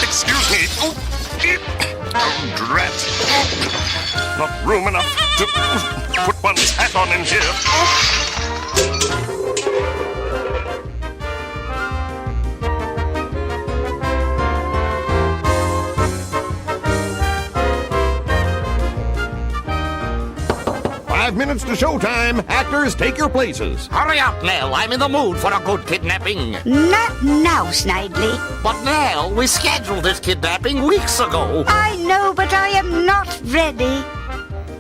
Excuse me. Oh, drat. Not room enough to put one's hat on in here. 5 minutes to showtime. Actors, take your places. Hurry up, Nell. I'm in the mood for a good kidnapping. Not now, Snidely. But, Nell, we scheduled this kidnapping weeks ago. I know, but I am not ready.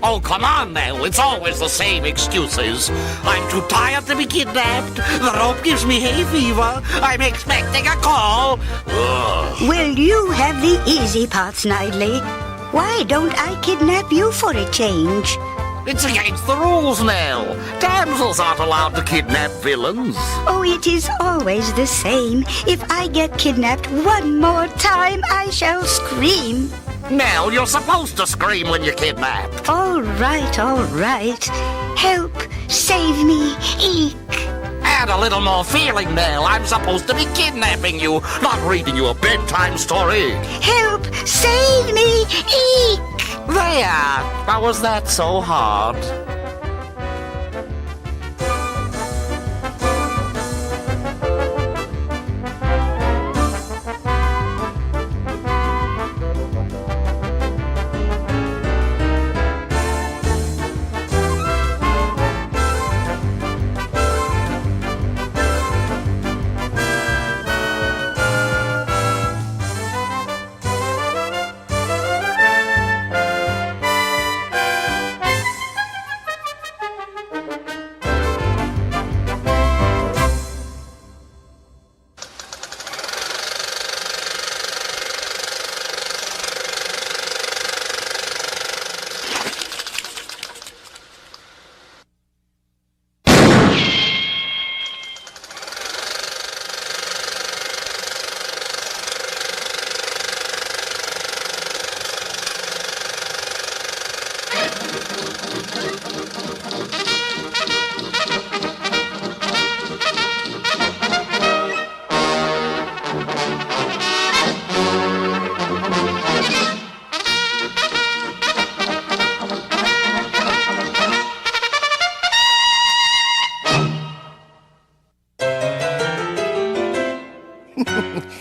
Oh, come on, Nell. It's always the same excuses. I'm too tired to be kidnapped. The rope gives me hay fever. I'm expecting a call. Ugh. Will you have the easy part, Snidely? Why don't I kidnap you for a change? It's against the rules, Nell. Damsels aren't allowed to kidnap villains. Oh, it is always the same. If I get kidnapped one more time, I shall scream. Nell, you're supposed to scream when you're kidnapped. All right, all right. Help, save me, eek. Add a little more feeling, Nell. I'm supposed to be kidnapping you, not reading you a bedtime story. Help, save me, eek. There! How was that so hard?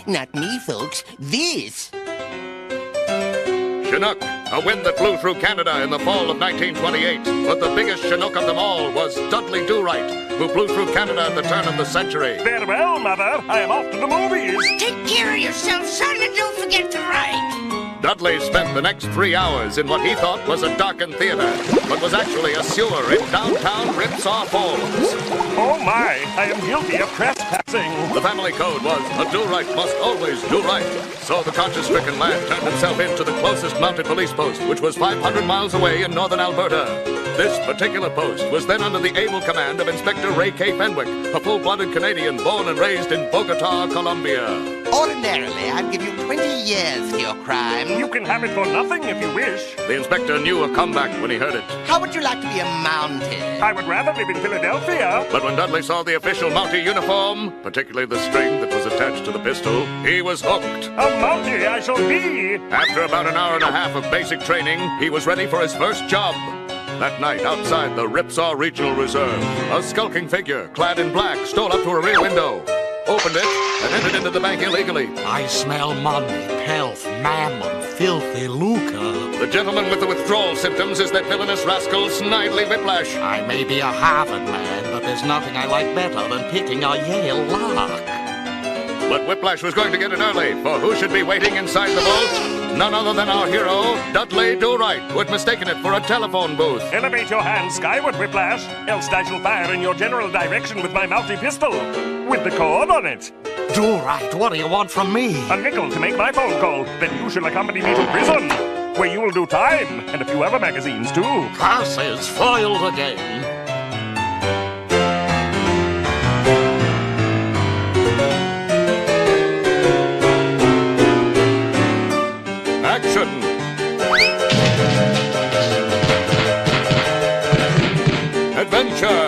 Not me, folks. This. Chinook, a wind that blew through Canada in the fall of 1928. But the biggest Chinook of them all was Dudley Do-Right, who blew through Canada at the turn of the century. Farewell, Mother. I am off to the movies. Take care of yourself, son, and don't forget to write. Dudley spent the next 3 hours in what he thought was a darkened theater, but was actually a sewer in downtown Ripsaw Falls. Oh, my. I am guilty of trespassing. The family code was a do-right must always do right. So the conscience-stricken lad turned himself in to the closest mounted police post, which was 500 miles away in northern Alberta. This particular post was then under the able command of Inspector Ray K. Fenwick, a full-blooded Canadian born and raised in Bogota, Colombia. Ordinarily, I'd give you 20 years for your crime. You can have it for nothing if you wish. The inspector knew a comeback when he heard it. How would you like to be mounted? I would rather live in Philadelphia. But when Dudley saw the official Mountie uniform, particularly the string that was attached to the pistol, he was hooked. A Mountie I shall be. After about an hour and a half of basic training, he was ready for his first job. That night, outside the Ripsaw Regional Reserve, a skulking figure, clad in black, stole up to a rear window, opened it, and entered into the bank illegally. I smell money, pelf, mammon, filthy lucre. The gentleman with the withdrawal symptoms is that villainous rascal, Snidely Whiplash. I may be a Harvard man, but there's nothing I like better than picking a Yale lark. But Whiplash was going to get it early, for who should be waiting inside the vault? None other than our hero, Dudley Do-Right, who had mistaken it for a telephone booth. Elevate your hand skyward, Whiplash, else I shall fire in your general direction with my multi-pistol, with the cord on it. Do-Right, what do you want from me? A nickel to make my phone call, then you shall accompany me to prison, where you will do time, and a few other magazines, too. Curses foiled again. Action! Adventure!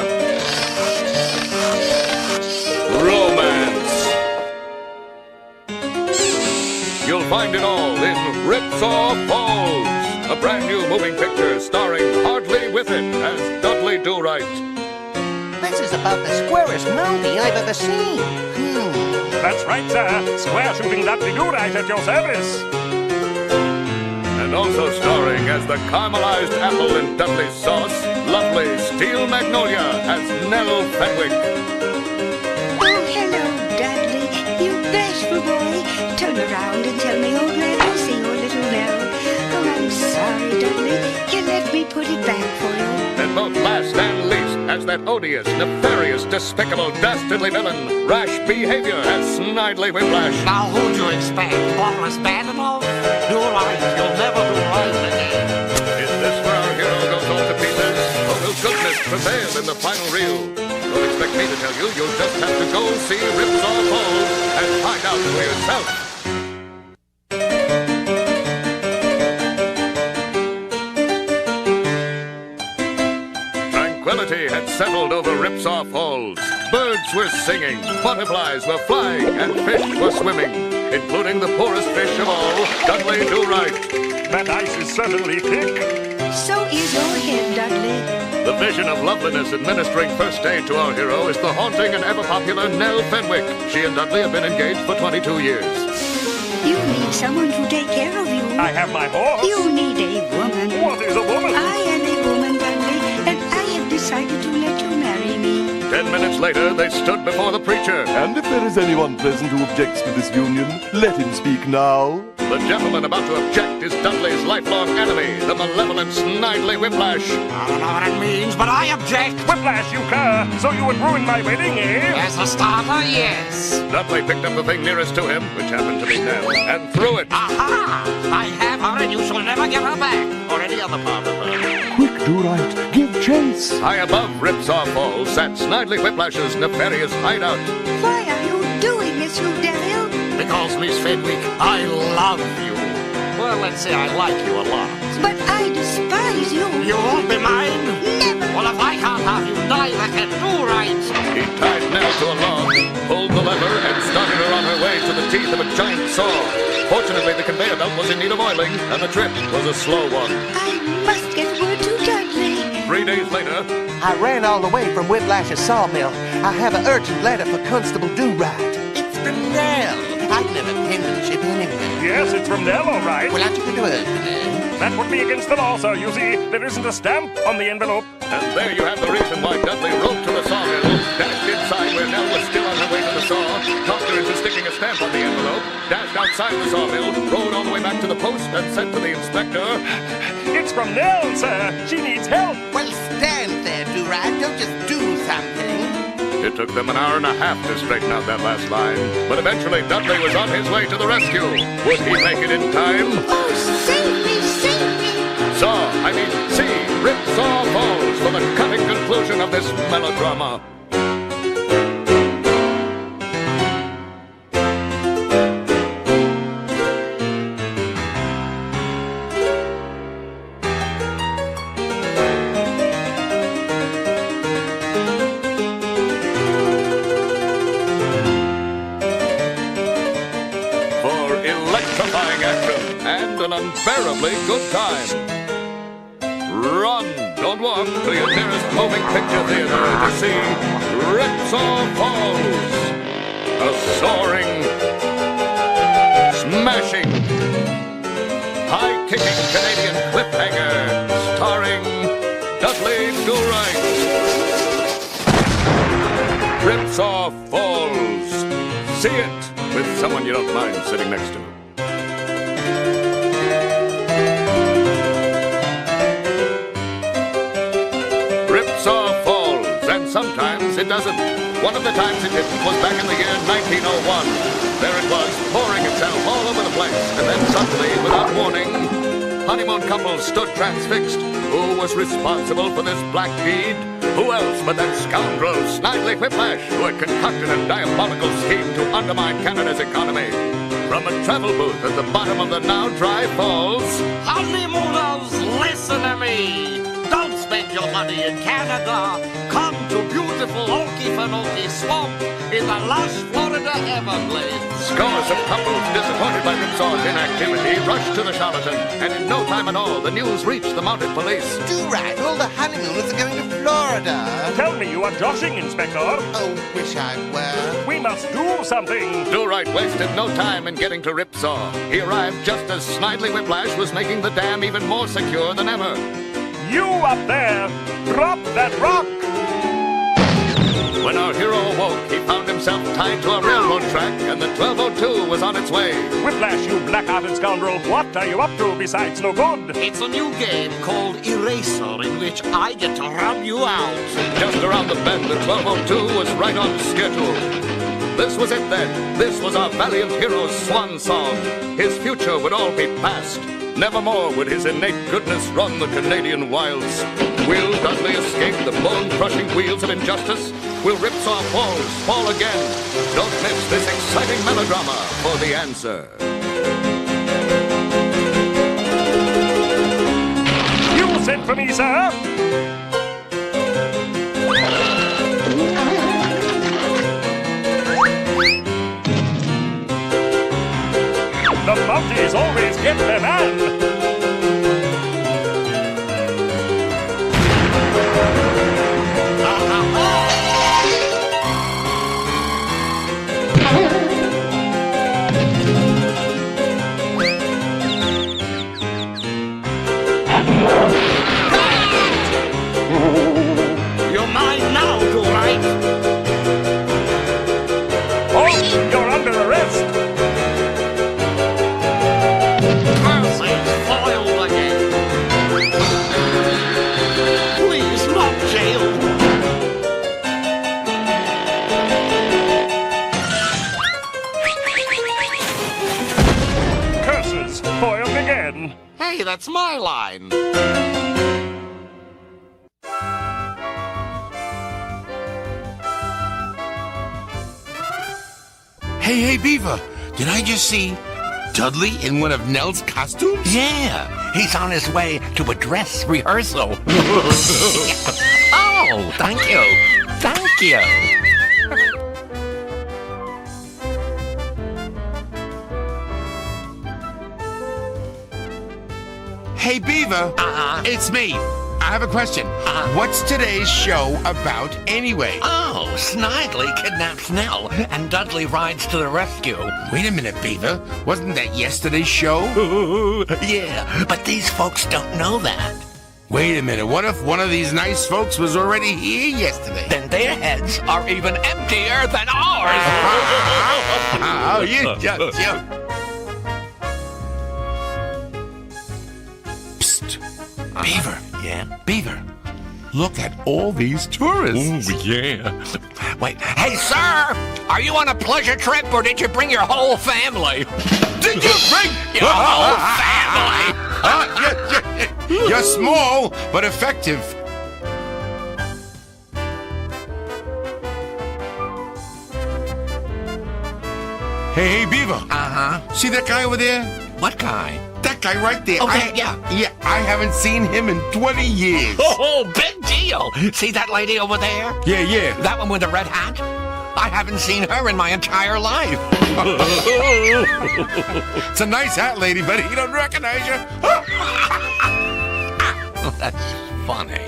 Romance! You'll find it all in Ripsaw Falls, a brand new moving picture starring Hardly With It as Dudley Do-Right. This is about the squarest movie I've ever seen. That's right, sir. Square shooting Dudley Do-Right at your service. And also starring as the caramelized apple in Dudley's sauce, lovely Steel Magnolia as Nell Fenwick. Oh, hello, Dudley. You bashful boy. Turn around and tell me old man will see your little Nell. Oh, I'm sorry, Dudley. Here, let me put it back for you. And both last and least as that odious, nefarious, despicable, dastardly villain, Rash Behavior as Snidely Whiplash. Now who'd you expect? Boris Badenoff? Do-Right, you'll never do right again. Is this where our hero goes all to pieces? Or will goodness prevail in the final reel? Don't expect me to tell you. You'll just have to go see Ripsaw Falls and find out for yourself. Tranquility had settled over Ripsaw Falls. Birds were singing, butterflies were flying, and fish were swimming, including the poorest fish of all, Dudley Do-Right. That ice is certainly thick. So is your head, Dudley. The vision of loveliness administering first aid to our hero is the haunting and ever-popular Nell Fenwick. She and Dudley have been engaged for 22 years. You need someone to take care of you. I have my horse. You need a woman. What is a woman? I am a woman, Dudley, and I have decided to let you marry me. 10 minutes later, they stood before the preacher. And if there is anyone present who objects to this union, let him speak now. The gentleman about to object is Dudley's lifelong enemy, the malevolent Snidely Whiplash. I don't know what it means, but I object. Whiplash, you cur! So you would ruin my wedding, eh? As a starter, yes. Dudley picked up the thing nearest to him, which happened to be Nell, and threw it. Aha! I have her, and you shall never get her back, or any other part of her. Quick, Do-Right, give chase. High above Ripsaw Falls sat Snidely Whiplash's nefarious hideout. Why are you doing this, you devil? Because, Miss Fenwick, I love you. Well, let's say I like you a lot. But I despise you. You won't be mine? Never. Well, if I can't have you, neither can Do-Right. He tied Nell to a log, pulled the lever, and started her on her way to the teeth of a giant saw. Fortunately, the conveyor belt was in need of oiling, and the trip was a slow one. I must get word to Dudley. 3 days later, I ran all the way from Whiplash's sawmill. I have an urgent letter for Constable Do-Right. It's from Nell. I've never penmanship anyway. Yes, it's from Nell, all right. Well, aren't you going to open it? That would be against the law, sir. You see, there isn't a stamp on the envelope. and there you have the reason why Dudley rode to the sawmill, dashed inside where Nell was still on her way to the saw, talked her into sticking a stamp on the envelope, dashed outside the sawmill, rode all the way back to the post, and said to the inspector, It's from Nell, sir. She needs help. Well, stand there, Do-Right. Don't just do something. It took them an hour and a half to straighten out that last line. But eventually, Dudley was on his way to the rescue. Would he make it in time? Oh, save me, save me! See Ripsaw Falls for the cutting conclusion of this melodrama. Electrifying action and an unbearably good time. Run, don't walk, to your nearest moving picture theater to see Ripsaw Falls. A soaring, smashing, high-kicking Canadian cliffhanger starring Dudley Do-Right. Ripsaw Falls. See it with someone you don't mind sitting next to. Ripsaw falls, and sometimes it doesn't. One of the times it didn't was back in the year 1901. There it was, pouring itself all over the place, and then suddenly, without warning, honeymoon couple stood transfixed. Who was responsible for this black deed? Who else but that scoundrel, Snidely Whiplash, who had concocted a diabolical scheme to undermine Canada's economy? From a travel booth at the bottom of the now dry falls, Honeymooners, listen to me. Don't spend your money in Canada. Come to beautiful Okefenokee Swamp in the lush Florida Everglades. scores of couples disappointed by Ripsaw's inactivity rushed to the charlatan, and in no time at all, the news reached the mounted police. Do right, all the honeymooners are going to Florida. Tell me you are joshing, Inspector. Oh, wish I were. We must do something. Do-Right wasted no time in getting to Ripsaw. He arrived just as Snidely Whiplash was making the dam even more secure than ever. You up there, drop that rock. When our hero awoke, he found himself tied to a railroad track, and the 1202 was on its way. Whiplash, you black-hearted scoundrel. What are you up to besides no good? It's a new game called Eraser in which I get to rub you out. Just around the bend, the 1202 was right on schedule. This was it then. This was our valiant hero's swan song. His future would all be past. Nevermore would his innate goodness run the Canadian wilds. Will Dudley escape the bone-crushing wheels of injustice? Will Ripsaw Falls fall again? Don't miss this exciting melodrama for the answer. You sent for me, sir? The Mounties always get their man. You're mine now, Do-Right. Oh, you're under arrest. Percy's foiled again. Please, not jail. Curses, foiled again. Hey, that's my line. Hey, Beaver, did I just see Dudley in one of Nell's costumes? Yeah, he's on his way to a dress rehearsal. Oh, thank you. Thank you. Hey, Beaver, it's me. I have a question. What's today's show about anyway? Oh, Snidely kidnaps Nell, and Dudley rides to the rescue. Wait a minute, Beaver. Wasn't that yesterday's show? Yeah, but these folks don't know that. Wait a minute. What if one of these nice folks was already here yesterday? Then their heads are even emptier than ours. Oh, you just joke. Psst. Beaver. Yeah? Beaver. Look at all these tourists. Oh, yeah. Wait, hey, sir! Are you on a pleasure trip, or did you bring your whole family? Did you bring Your whole family? You're small, but effective. Hey, Beaver. Uh-huh. See that guy over there? What guy? That guy right there. Okay, yeah. Yeah, I haven't seen him in 20 years. Oh, big deal! See that lady over there? Yeah. That one with the red hat? I haven't seen her in my entire life. It's a nice hat, lady, but he don't recognize you. That's funny.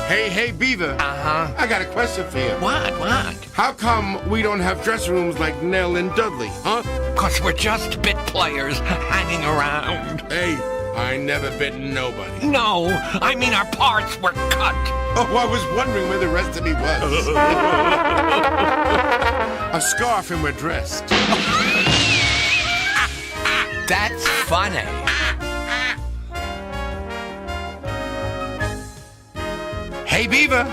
Hey, Beaver. Uh-huh. I got a question for you. What? How come we don't have dressing rooms like Nell and Dudley, huh? 'Cause we're just bit players hanging around. Hey, I never bit nobody. No, I mean our parts were cut. Oh, I was wondering where the rest of me was. A scarf and we're dressed. That's funny. Hey, Beaver.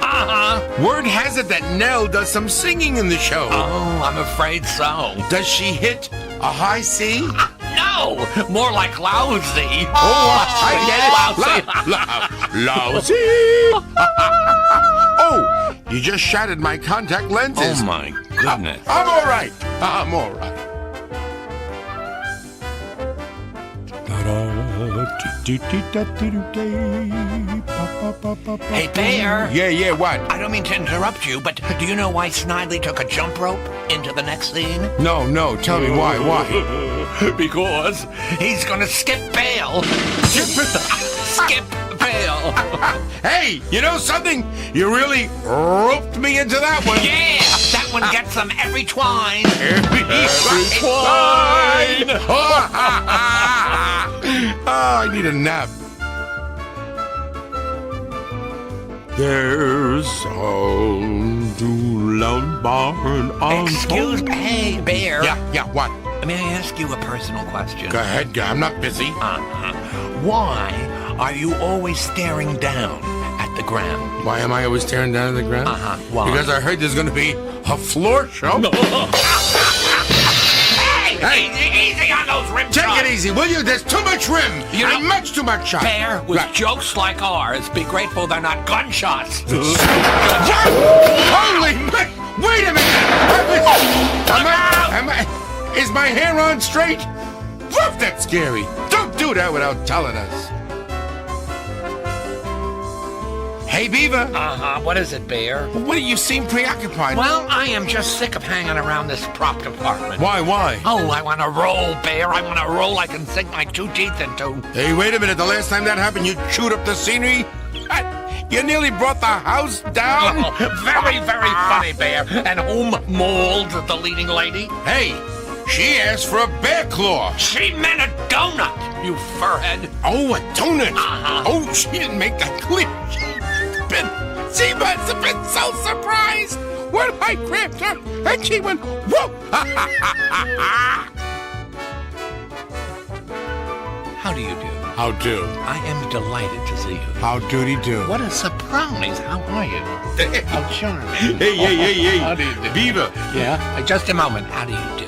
Word has it that Nell does some singing in the show. Oh, I'm afraid so. Does she hit a high C? No, more like lousy. Oh, I get it. Lousy. Oh, you just shattered my contact lenses. Oh, my goodness. I'm all right. I'm all right. Hey, Bear. Yeah, what? I don't mean to interrupt you, but do you know why Snidely took a jump rope into the next scene? No, tell me why. Because he's gonna skip bail. Skip bail. Hey, you know something? You really roped me into that one. Yeah, that one gets them every twine. Every twine. Oh, I need a nap. There's sound to loud barn on. Excuse me, hey, Bear. Yeah, what? May I ask you a personal question? Go ahead, guy. I'm not busy. Why are you always staring down at the ground? Why am I always staring down at the ground? Why? Because I heard there's going to be a floor show. Hey, easy on those rim Take shots. it easy, will you? There's too much rim. And much too much shot. Bear, with Right. jokes like ours, be grateful they're not gunshots. Holy ma- Wait a minute! Is my hair on straight? Woof, that's scary. Don't do that without telling us. Hey, Beaver. What is it, Bear? What do you seem preoccupied? Well, I am just sick of hanging around this prop department. Why? Oh, I want to roll, Bear. I want to roll I can sink my 2 teeth into. Hey, wait a minute. The last time that happened, you chewed up the scenery? You nearly brought the house down? Oh, very, very funny, Bear. And whom mauled the leading lady? Hey, she asked for a bear claw. She meant a donut, you furhead. Oh, a donut. Oh, she didn't make that clear. She must have been so surprised when I grabbed her and she went, whoa! How do you do? How do? I am delighted to see you. How doody do? What a surprise. How are you? How charming. Hey. How do you do? Beaver. Yeah? Just a moment. How do you do?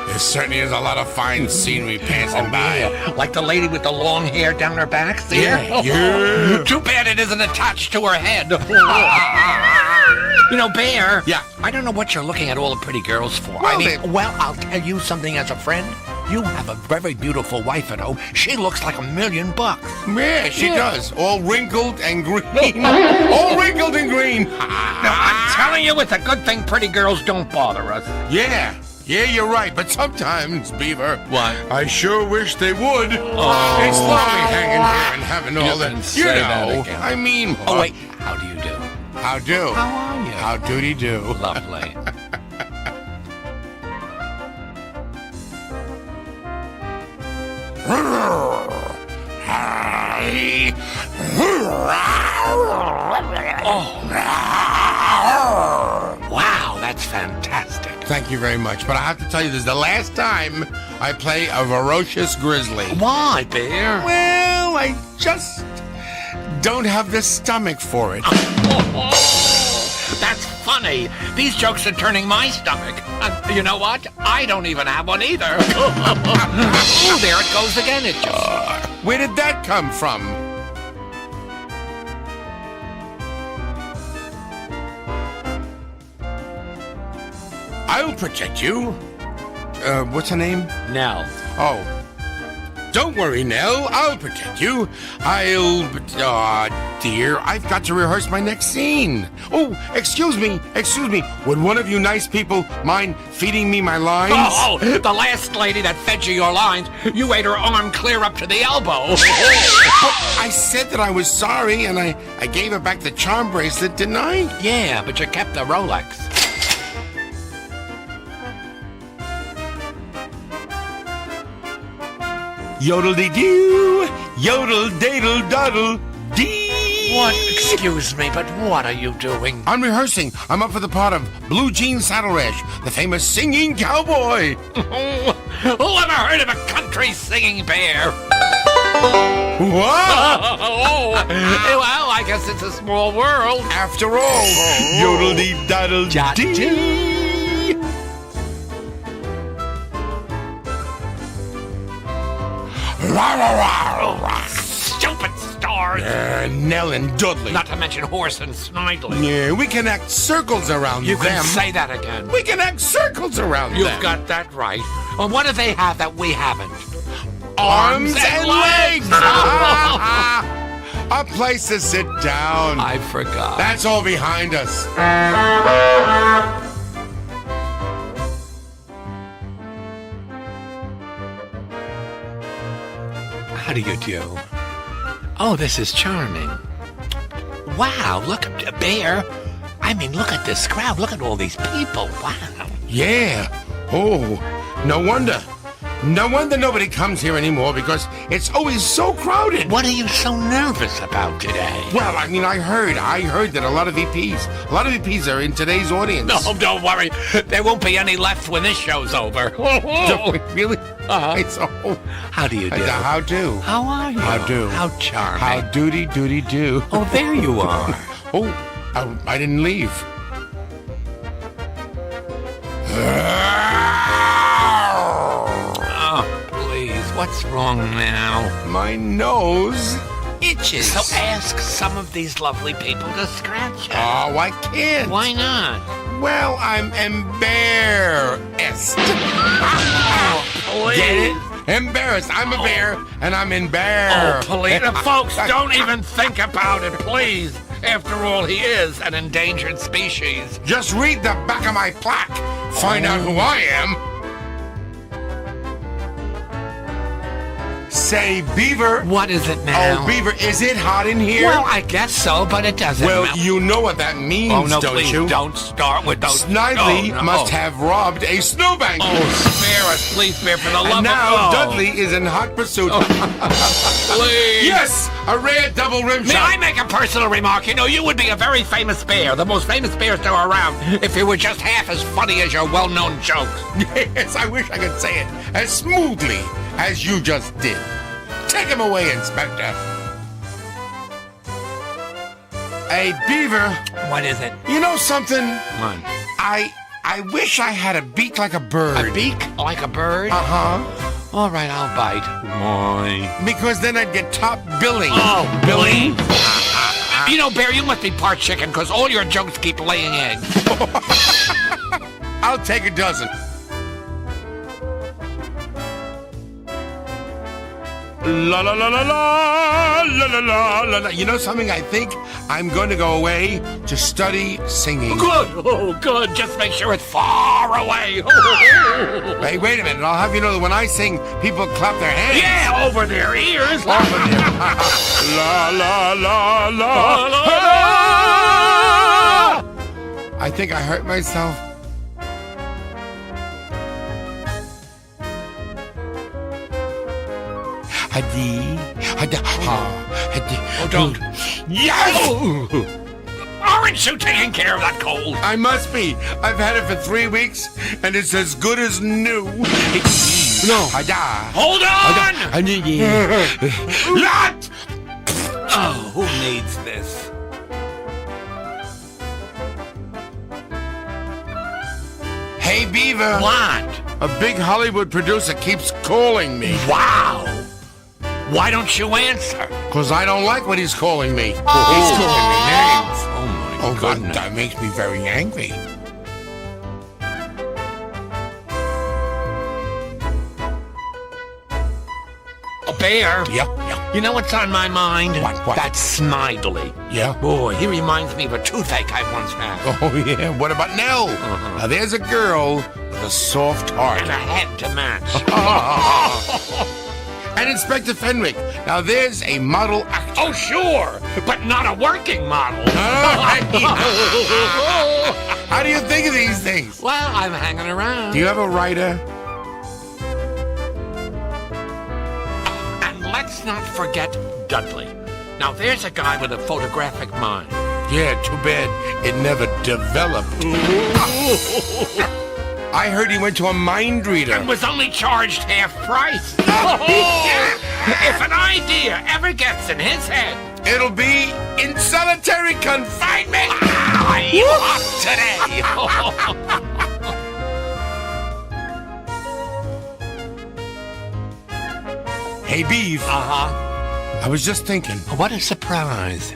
There certainly is a lot of fine scenery passing by. Yeah. Like the lady with the long hair down her back? See her? Yeah. Too bad it isn't attached to her head. You know, Bear. Yeah. I don't know what you're looking at all the pretty girls for. Well, well, I'll tell you something as a friend. You have a very beautiful wife at home. She looks like $1 million. Yeah, she does. All wrinkled and green. All wrinkled and green. Now, I'm telling you, it's a good thing pretty girls don't bother us. Yeah, you're right. But sometimes, Beaver, What? I sure wish they would. They slowly hanging here and having all can that. say that again. I mean. Oh, wait. How do you do? How do? How are you? How doody do? Lovely. Wow, that's fantastic. Thank you very much. But I have to tell you, this is the last time I play a ferocious grizzly. Why, Bear? Well, I just don't have the stomach for it. That's funny. These jokes are turning my stomach. You know what? I don't even have one either. Ooh, there it goes again. It just... Where did that come from? I'll protect you. What's her name? Nell. Oh. Don't worry, Nell. I'll protect you. Aw, dear, I've got to rehearse my next scene. Oh, excuse me. Would one of you nice people mind feeding me my lines? Oh, the last lady that fed you your lines, you ate her arm clear up to the elbow. I said that I was sorry, and I gave her back the charm bracelet, didn't I? Yeah, but you kept the Rolex. Yodel-dee-doo, yodel-dadle-daddle-dee. What? Excuse me, but what are you doing? I'm rehearsing. I'm up for the part of Blue Jean Saddle Rash, the famous singing cowboy. Who ever heard of a country singing bear? What? Well, I guess it's a small world. After all, yodel-dee-daddle-dee. Stupid stars. Nell and Dudley. Not to mention Horse and Snidely. Yeah, we can act circles around You them. can say that again. We can act circles around You've them. got that right. Well, what do they have that we haven't? Arms and legs. A place to sit down. I forgot. That's all behind us. How do you do? Oh, this is charming. Wow, look at a bear. I mean, look at this crowd. Look at all these people. Wow. Yeah. Oh, no wonder. No wonder nobody comes here anymore because it's always so crowded. What are you so nervous about today? Well, I mean, I heard that a lot of VPs are in today's audience. No, don't worry. There won't be any left when this show's over. Really? Uh-huh. It's How do you do? How do? How are you? How do? How charming. How doody do? Oh, there you are. Oh, I didn't leave. Oh, please. What's wrong now? My nose itches. So ask some of these lovely people to scratch it. Oh, I can't. Why not? Well, I'm embarrassed. Please. Get it? Embarrassed. I'm a bear, and I'm embarrassed. Oh, please. Folks, don't even think about it, please. After all, he is an endangered species. Just read the back of my plaque. Find out who I am. Say, Beaver. What is it now? Oh, Beaver, is it hot in here? Well, I guess so, but it doesn't Well, matter. you know what that means, Oh, no, don't please you? don't start with those. Snidely Oh, no. must have robbed a snowbank. Oh, spare us, please, Bear, for the love And of now God. Dudley is in hot pursuit. Please. Yes, a rare double rim May shot. I make a personal remark? You know, you would be a very famous bear, the most famous bear still around, if you were just half as funny as your well-known jokes. Yes, I wish I could say it as smoothly as you just did. Take him away, Inspector. Hey, Beaver. What is it? You know something? What? I wish I had a beak like a bird. A beak? Like a bird? Uh-huh. All right, I'll bite. Why? Because then I'd get top billing. Oh, Billy? You know, Bear, you must be part chicken, because all your jokes keep laying eggs. I'll take a dozen. La la la la la la la la la la. You know something? I think I'm going to go away to study singing. Good. Oh, good. Just make sure it's far away. Hey, wait a minute. I'll have you know that when I sing, people clap their hands. Yeah, over their ears. La la la la la. I think I hurt myself. Oh, don't. Yes! Aren't you taking care of that cold? I must be. I've had it for 3 weeks, and it's as good as new. No. Hold on! Lot! Oh, who needs this? Hey, Beaver. What? A big Hollywood producer keeps calling me. Wow. Why don't you answer? Because I don't like what he's calling me. He's calling me names. Oh, my Oh, God, goodness. that makes me very angry. A bear? Yeah. You know what's on my mind? What? That's Snidely. Yeah. Boy, he reminds me of a toothache I once had. Oh, yeah. What about Nell? Now, there's a girl with a soft heart. And a head to match. And Inspector Fenwick. Now, there's a model actor. Oh, sure, but not a working model. How do you think of these things? Well, I'm hanging around. Do you have a writer? let's not forget Dudley. Now, there's a guy with a photographic mind. Yeah, too bad it never developed. I heard he went to a mind reader. And was only charged half price. If an idea ever gets in his head, It'll be in solitary confinement. you hot today. Hey, Beef. I was just thinking. What a surprise.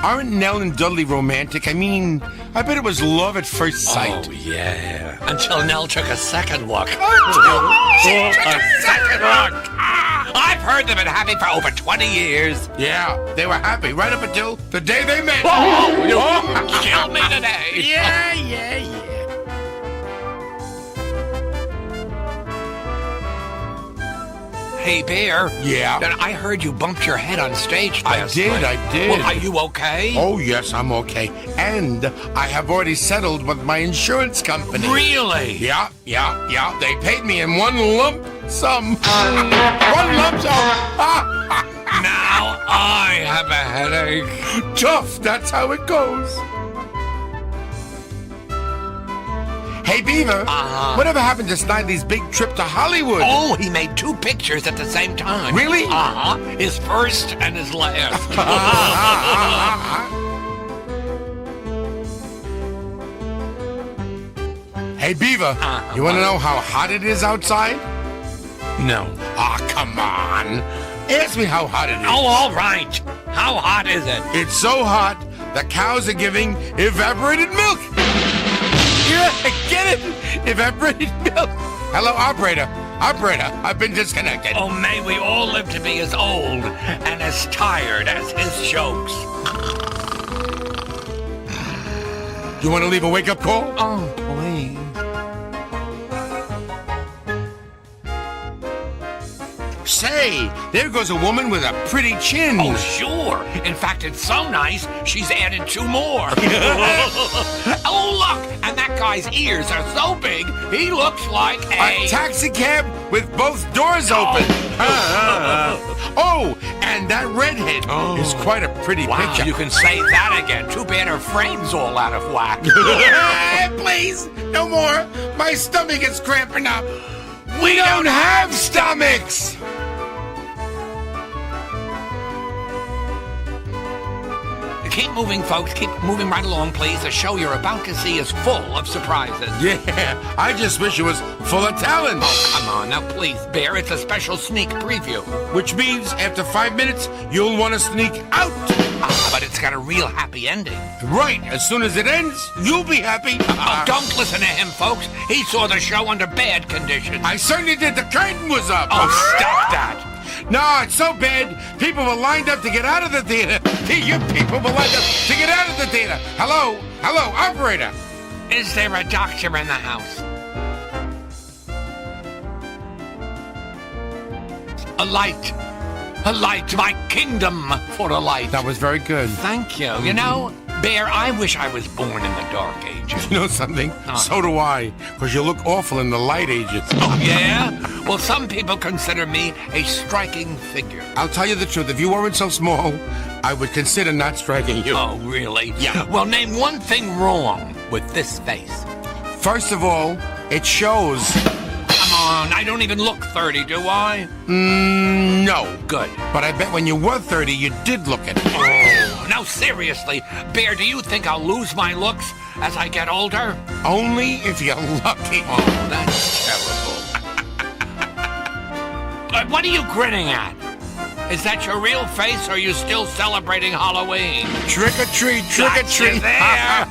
Aren't Nell and Dudley romantic? I mean, I bet it was love at first sight. Oh, yeah. Until Nell took a second look. A second look. I've heard they've been happy for over 20 years. Yeah, they were happy right up until the day they met. You killed me today. Yeah. Hey, Bear. Yeah? Then I heard you bumped your head on stage last I night. did. Well, are you okay? Oh, yes, I'm okay. And I have already settled with my insurance company. Really? Yeah. They paid me in one lump sum. One lump sum. Now I have a headache. Tough, that's how it goes. Hey, Beaver, whatever happened to Snidely's big trip to Hollywood? Oh, he made 2 pictures at the same time. Really? His first and his last. Hey, Beaver, you want to know how hot it is outside? No. Come on. Ask me how hot it is. Oh, all right. How hot is it? It's so hot, the cows are giving evaporated milk. Yeah, get it? Evaporated milk. Hello, operator. Operator, I've been disconnected. Oh, may we all live to be as old and as tired as his jokes. You want to leave a wake-up call? Oh, please. Say, there goes a woman with a pretty chin. Oh, sure. In fact, it's so nice, she's added 2 more. Oh, look, and that guy's ears are so big, he looks like A taxi cab with both doors open. Oh, and that redhead is quite a pretty Wow, picture. you can say that again. Too bad her frame's all out of whack. Please, no more. My stomach is cramping up. We don't have stomachs. Keep moving, folks. Keep moving right along, please. The show you're about to see is full of surprises. Yeah, I just wish it was full of talent. Oh, come on. Now, please, Bear, it's a special sneak preview. Which means after 5 minutes, you'll want to sneak out. But it's got a real happy ending. Right, as soon as it ends, you'll be happy. Don't listen to him, folks. He saw the show under bad conditions. I certainly did. The curtain was up. Oh, stop that. No, it's so bad. People were lined up to get out of the theater. You people were lined up to get out of the theater. Hello, operator. Is there a doctor in the house? A light, my kingdom for a light. That was very good. Thank you. You know, Bear, I wish I was born in the Dark Ages. You know something? So do I, because you look awful in the light ages. Oh, yeah? Well, some people consider me a striking figure. I'll tell you the truth. If you weren't so small, I would consider not striking you. Oh, really? Yeah. Well, name one thing wrong with this face. First of all, it shows. Come on, I don't even look 30, do I? No. Good. But I bet when you were 30, you did look it. Oh, now seriously, Bear, do you think I'll lose my looks as I get older? Only if you're lucky. Oh, that's terrible. What are you grinning at? Is that your real face, or are you still celebrating Halloween? Trick or treat, trick or Gotcha treat. there.